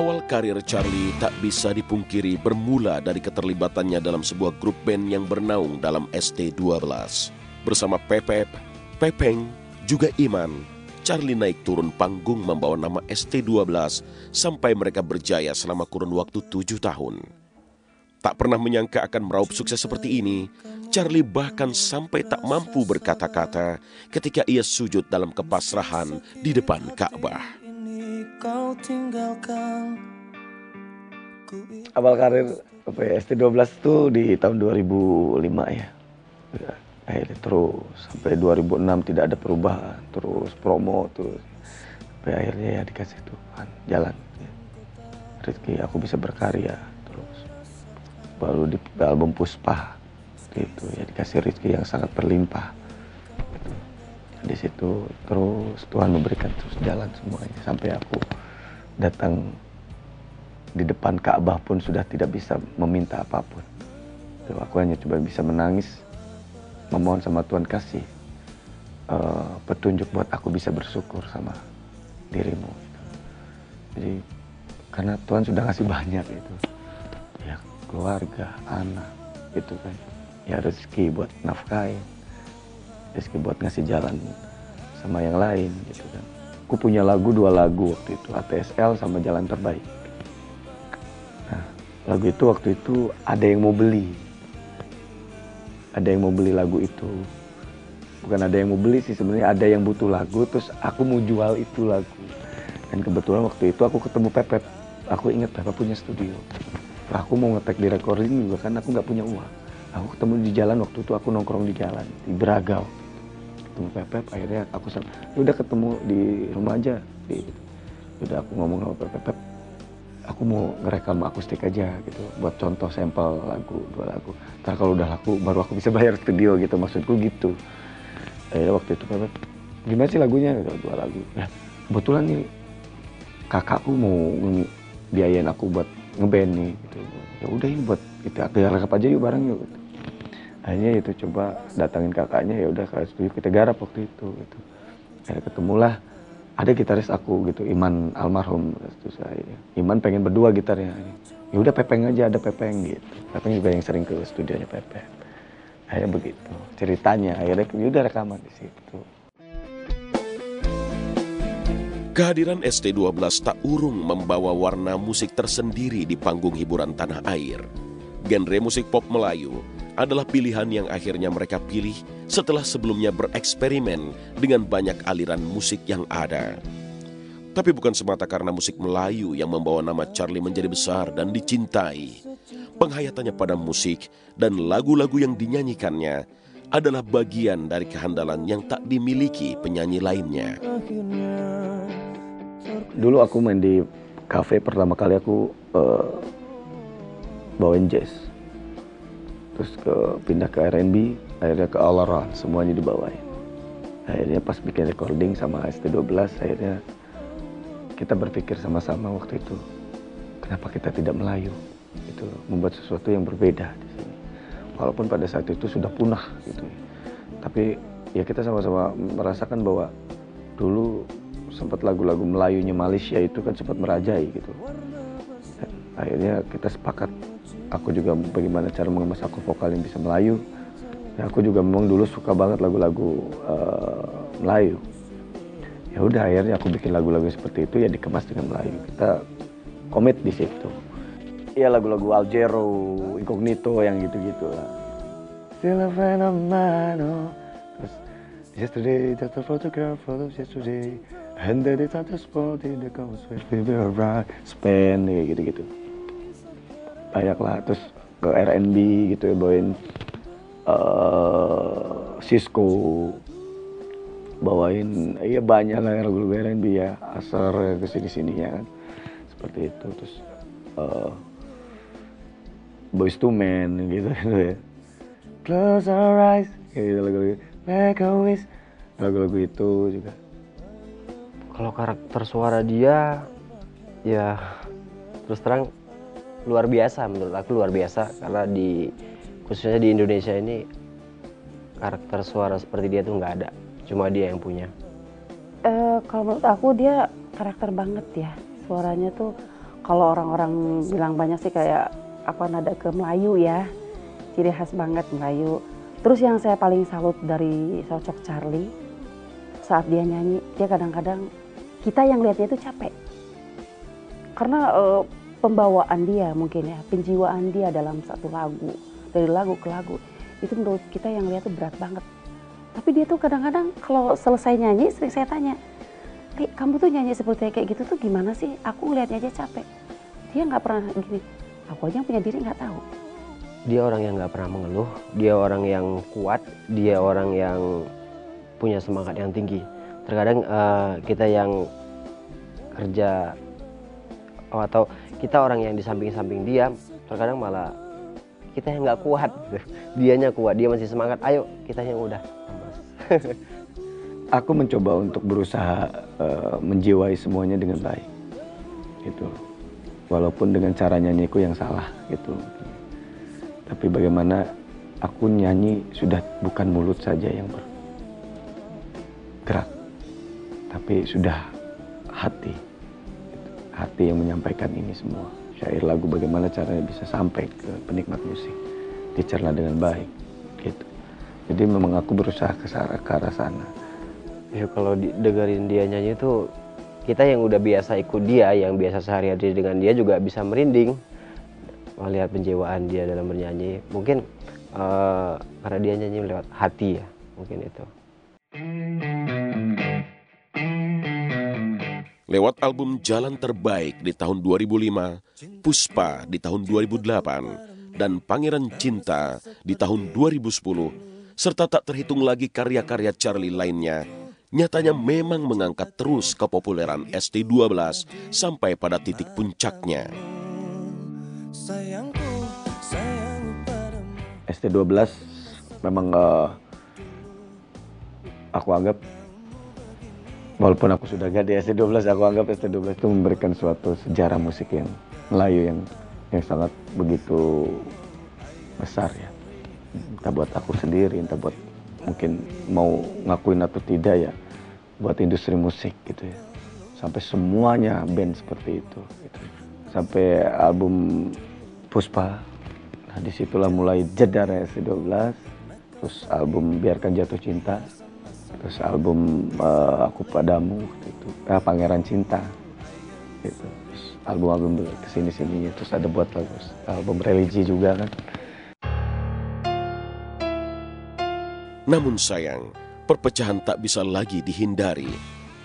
Awal karir Charlie tak bisa dipungkiri bermula dari keterlibatannya dalam sebuah grup band yang bernaung dalam ST12. Bersama Pepep, Pepeng, juga Iman, Charlie naik turun panggung membawa nama ST12 sampai mereka berjaya selama kurun waktu 7 tahun. Tak pernah menyangka akan meraup sukses seperti ini, Charlie bahkan sampai tak mampu berkata-kata ketika ia sujud dalam kepasrahan di depan Ka'bah. Awal karir ST12 itu di tahun 2005 ya. Akhirnya terus sampai 2006 tidak ada perubahan, terus promo terus. Sampai akhirnya ya dikasih Tuhan jalan. Ya. Rezeki aku bisa berkarya terus. Baru di album Puspa gitu ya dikasih rezeki yang sangat berlimpah. Gitu. Di situ terus Tuhan memberikan terus jalan semuanya sampai aku datang di depan Ka'bah pun sudah tidak bisa meminta apapun. Tuh, aku hanya coba bisa menangis, memohon sama Tuhan kasih petunjuk buat aku bisa bersyukur sama dirimu. Gitu. Jadi karena Tuhan sudah ngasih banyak itu, ya keluarga, anak, gitu kan, ya rezeki buat nafkahin, rezeki buat ngasih jalan sama yang lain, gitu kan. Aku punya dua lagu waktu itu, ATSL sama Jalan Terbaik. Nah, lagu itu waktu itu ada yang mau beli. Ada yang mau beli lagu itu. Bukan ada yang mau beli sih, sebenarnya ada yang butuh lagu, terus aku mau jual itu lagu. Dan kebetulan waktu itu aku ketemu Pepep. Aku ingat Pepep punya studio. Aku mau ngetek di recording juga kan aku nggak punya uang. Aku ketemu di jalan waktu itu, aku nongkrong di jalan, di Beragau. Ketemu Pepep, akhirnya aku udah ketemu di rumah aja. Udah aku ngomong sama Pepep, aku mau ngerekam akustik aja gitu, buat contoh sampel lagu, 2 lagu. Ntar kalau udah laku, baru aku bisa bayar studio gitu, maksudku gitu. Akhirnya waktu itu Pepep, gimana sih lagunya? 2 lagu. Ya, kebetulan nih kakakku mau biayain aku buat ngeband nih gitu. Ya udah ini buat kita garap aja yuk bareng yuk gitu. Akhirnya itu coba datangin kakaknya, ya udah ke studio kita garap waktu itu gitu. Akhirnya ketemulah ada gitaris aku gitu, Iman almarhum. Terus Iman pengen berdua gitarnya. Ya udah Pepeng aja, ada Pepeng gitu. Pepeng juga yang sering ke studionya Pepeng. Akhirnya begitu ceritanya. Akhirnya ya udah rekaman di situ. Kehadiran ST12 tak urung membawa warna musik tersendiri di panggung hiburan tanah air. Genre musik pop Melayu adalah pilihan yang akhirnya mereka pilih setelah sebelumnya bereksperimen dengan banyak aliran musik yang ada. Tapi bukan semata karena musik Melayu yang membawa nama Charlie menjadi besar dan dicintai. Penghayatannya pada musik dan lagu-lagu yang dinyanyikannya adalah bagian dari kehandalan yang tak dimiliki penyanyi lainnya. Dulu aku main di kafe, pertama kali aku bawain jazz. Terus pindah ke R&B, akhirnya ke Alaran, semuanya dibawain. Akhirnya pas bikin recording sama ST12, akhirnya kita berpikir sama-sama waktu itu, kenapa kita tidak Melayu? Gitu, membuat sesuatu yang berbeda di sini. Walaupun pada saat itu sudah punah gitu. Tapi ya kita sama-sama merasakan bahwa dulu sempat lagu-lagu Melayunya Malaysia itu kan sempat merajai gitu. Dan akhirnya kita sepakat, aku juga bagaimana cara mengemas aku vokal yang bisa Melayu. Ya, aku juga memang dulu suka banget lagu-lagu Melayu. Ya udah akhirnya aku bikin lagu-lagu seperti itu ya dikemas dengan Melayu. Kita komit di situ. Ya lagu-lagu Aljero, Incognito yang gitu-gitu lah. Still a friend of mine, oh. Terus yesterday just a photograph of yesterday. And then it's at the spot in the comes with me around Spain gitu-gitu. Banyak lah, terus ke R&B gitu ya, bawain Cisco, bawain ya banyak lah lagu-lagu R&B ya, Asar kesini-sini ya kan, seperti itu. Terus Boyz II Men gitu ya, Close Our Eyes gitu, lagu-lagu Make a Wish, lagu-lagu itu juga. Kalau karakter suara dia ya terus terang luar biasa, menurut aku luar biasa, karena khususnya di Indonesia ini karakter suara seperti dia tuh nggak ada, cuma dia yang punya. Kalau menurut aku dia karakter banget ya, suaranya tuh Kalau orang-orang bilang banyak sih kayak apa nada ke Melayu ya, ciri khas banget Melayu. Terus yang saya paling salut dari sosok Charly, saat dia nyanyi, dia kadang-kadang kita yang lihatnya itu capek. Karena pembawaan dia mungkin ya, penjiwaan dia dalam satu lagu, dari lagu ke lagu, itu menurut kita yang lihat tuh berat banget. Tapi dia tuh kadang-kadang kalau selesai nyanyi, sering saya tanya, kamu tuh nyanyi seperti kayak gitu tuh gimana sih? Aku ngeliatnya aja capek. Dia nggak pernah gini, aku aja yang punya diri nggak tahu. Dia orang yang nggak pernah mengeluh, dia orang yang kuat, dia orang yang punya semangat yang tinggi. Terkadang kita yang kerja atau kita orang yang di samping-samping dia, terkadang malah kita yang nggak kuat. Dianya kuat, dia masih semangat. Ayo kita yang udah. Aku mencoba untuk berusaha menjiwai semuanya dengan baik, gitu. Walaupun dengan cara nyanyiku yang salah, gitu. Tapi bagaimana aku nyanyi sudah bukan mulut saja yang bergerak, tapi sudah hati, hati yang menyampaikan ini semua. Syair lagu bagaimana caranya bisa sampai ke penikmat musik, dicerna dengan baik, gitu. Jadi memang aku berusaha ke arah sana. Ya kalau dengerin dia nyanyi tuh, kita yang udah biasa ikut dia, yang biasa sehari-hari dengan dia juga bisa merinding melihat penjiwaan dia dalam bernyanyi. Mungkin karena dia nyanyi lewat hati ya, mungkin itu. Lewat album Jalan Terbaik di tahun 2005, Puspa di tahun 2008, dan Pangeran Cinta di tahun 2010, serta tak terhitung lagi karya-karya Charly lainnya, nyatanya memang mengangkat terus kepopuleran ST12 sampai pada titik puncaknya. ST12 memang aku anggap, walaupun aku sudah gak di ST12, aku anggap ST12 itu memberikan suatu sejarah musik yang Melayu yang sangat begitu besar ya. Entah buat aku sendiri, entah buat mungkin mau ngakuin atau tidak ya, buat industri musik gitu ya. Sampai semuanya band seperti itu gitu. Sampai album Puspa, nah disitulah mulai jedar ST12. Terus album Biarkan Jatuh Cinta, terus album Aku Padamu gitu, Pangeran Cinta gitu. Terus album-album kesini-sini, terus ada buat album religi juga kan. Namun sayang, perpecahan tak bisa lagi dihindari.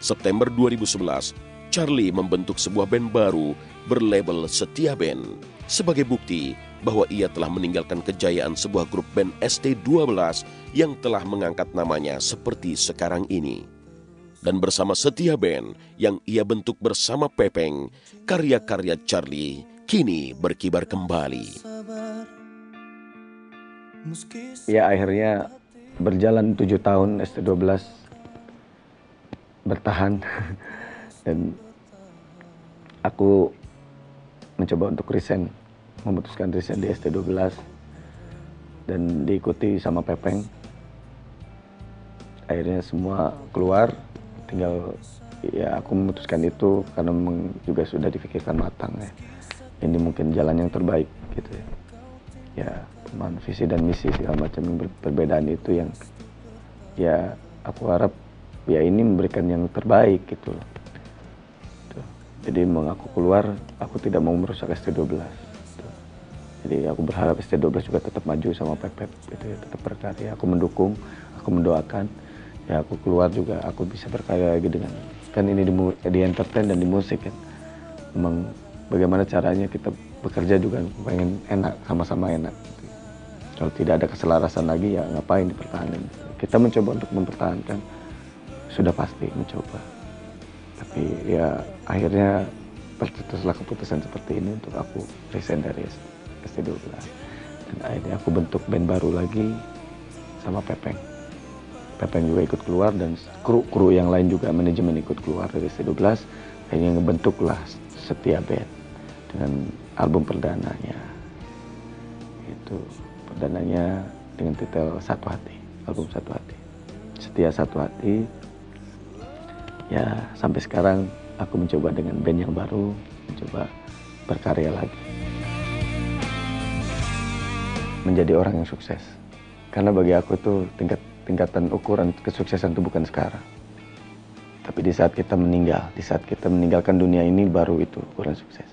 September 2011, Charly membentuk sebuah band baru berlabel Setia Band. Sebagai bukti bahwa ia telah meninggalkan kejayaan sebuah grup band ST12 yang telah mengangkat namanya seperti sekarang ini. Dan bersama Setia Band yang ia bentuk bersama Pepeng, karya-karya Charly kini berkibar kembali. Ya akhirnya berjalan 7 tahun ST12 bertahan dan aku mencoba untuk memutuskan resign di ST12 dan diikuti sama Pepeng. Akhirnya semua keluar, tinggal ya aku memutuskan itu karena memang juga sudah difikirkan matang ya. Ini mungkin jalan yang terbaik gitu ya. Ya, visi dan misi segala macam yang perbedaan itu yang ya aku harap ya ini memberikan yang terbaik gitu loh. Jadi memang aku keluar, aku tidak mau merusak ST12. Gitu. Jadi aku berharap ST12 juga tetap maju sama Pepep, gitu ya, tetap berkarya. Aku mendukung, aku mendoakan. Ya aku keluar juga, aku bisa berkarya lagi dengan kan ini di entertain dan di musik kan. Memang bagaimana caranya kita bekerja juga pengen enak, sama-sama enak. Gitu. Kalau tidak ada keselarasan lagi ya ngapain dipertahankan. Gitu. Kita mencoba untuk mempertahankan, sudah pasti mencoba. Tapi ya akhirnya tercetuslah keputusan seperti ini untuk aku resign dari ST12. Dan akhirnya aku bentuk band baru lagi sama Pepeng. Pepeng juga ikut keluar dan kru yang lain juga manajemen ikut keluar dari ST12. Akhirnya ngebentuklah Setia Band dengan album perdananya. Itu perdananya dengan titel Satu Hati, album Satu Hati. Setia Satu Hati. Ya sampai sekarang aku mencoba dengan band yang baru, mencoba berkarya lagi. Menjadi orang yang sukses. Karena bagi aku tuh tingkatan ukuran kesuksesan itu bukan sekarang. Tapi di saat kita meninggal, di saat kita meninggalkan dunia ini baru itu ukuran sukses.